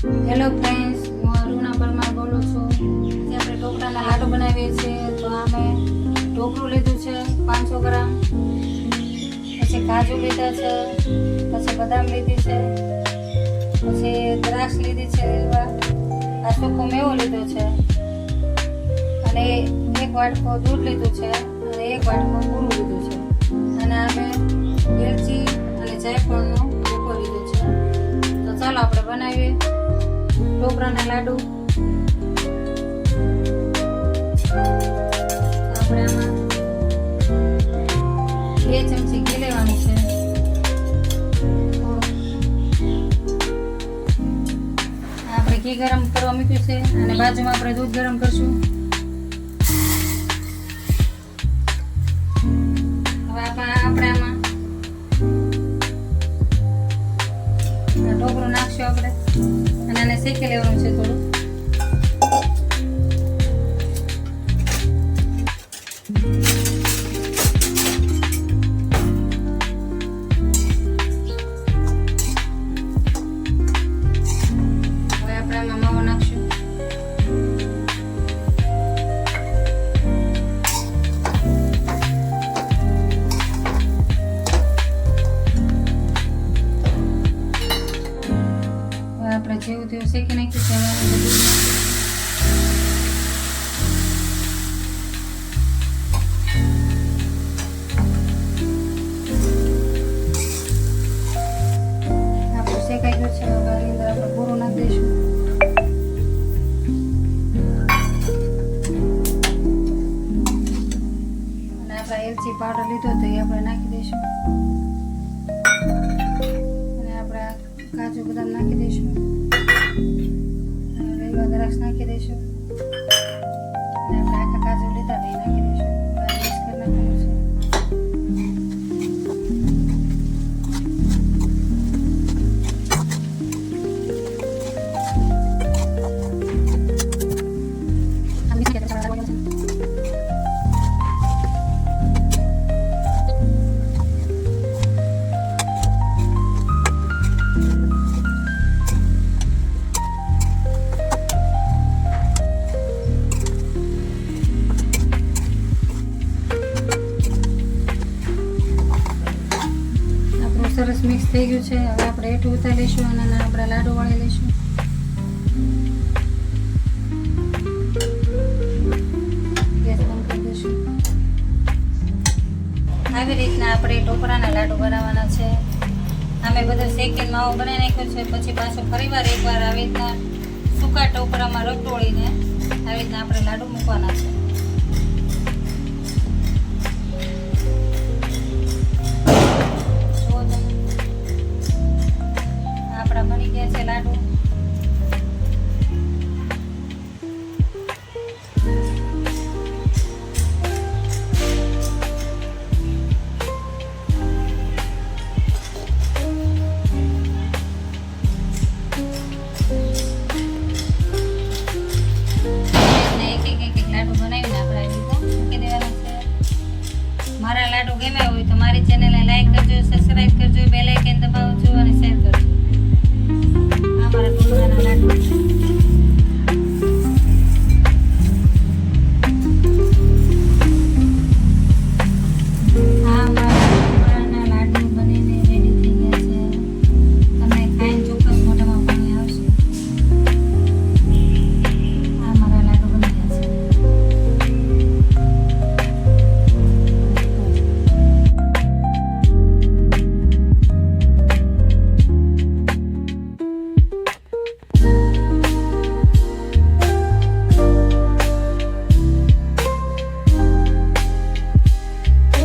Hello friends, હું અરુણા પરમાર બોલું છું. આજે આપણે ઢોકળાના લાડુ બનાવીએ છીએ. તો અમે ઢોકળું લીધું છે 500 ગ્રામ, પછી કાજુ લીધા છે, પછી બદામ લીધી છે, પછી દ્રાક્ષ લીધી છે, આ સૂકો મેવો લીધો છે, અને 1 વાટકો દૂધ લીધું છે, અને 1 વાટકો પૂરું લીધું છે, અને અમે એલચી અને જાયફળનો ભૂકો લીધો છે. તો ચાલો આપણે બનાવીએ ઢોકળાના લાડુ. આપણે આમાં 2 ચમચી ઘી લેવાનું છે. આપણે ઘી ગરમ કરવા મૂક્યું છે, અને બાજુમાં આપણે દૂધ ગરમ કરશું. હવે આપણે આમાં ઢોકળું નાખશું આપણે, અને આને શેકી લેવાનું છે થોડું. હવે આપણે આમાં માવો નાખશું. આપણે જેવું તેવું શેકી નાખ્યું છે. આપણું શેકાઈ ગયું છે. હવે આની અંદર આપણે પૂરું નાખી દઈશું. અને આપણે એલચી પાવડર લીધો તો એ આપણે નાખી દઈશું, અને આપણે કાજુ બદામ નાખી દઈશું, લીલા દ્રાક્ષ નાખી દઈશું, અને આપણે આખા કાજુ લીધા તો એ નાખી દઈશું. મિક્સ કરી નાખવાનું છે. સરસ મિક્સ થઈ ગયું છે. હવે આપણે હેઠું ઉતારી લઈશું, અને આપણે લાડુ વળી લઈશું. ગેસ બંધ કરી દઈશું. આવી રીતના આપણે ઢોકળાના લાડુ બનાવવાના છે. અમે બધો શેકીને માવો બનાવી નાખ્યો છે. પછી પાછો ફરીવાર એકવાર આવી રીતના સૂકા ટોપરામાં રગડોળીને આવી રીતના આપણે લાડુ મૂકવાના છે. બની ગયા છે લાડુ.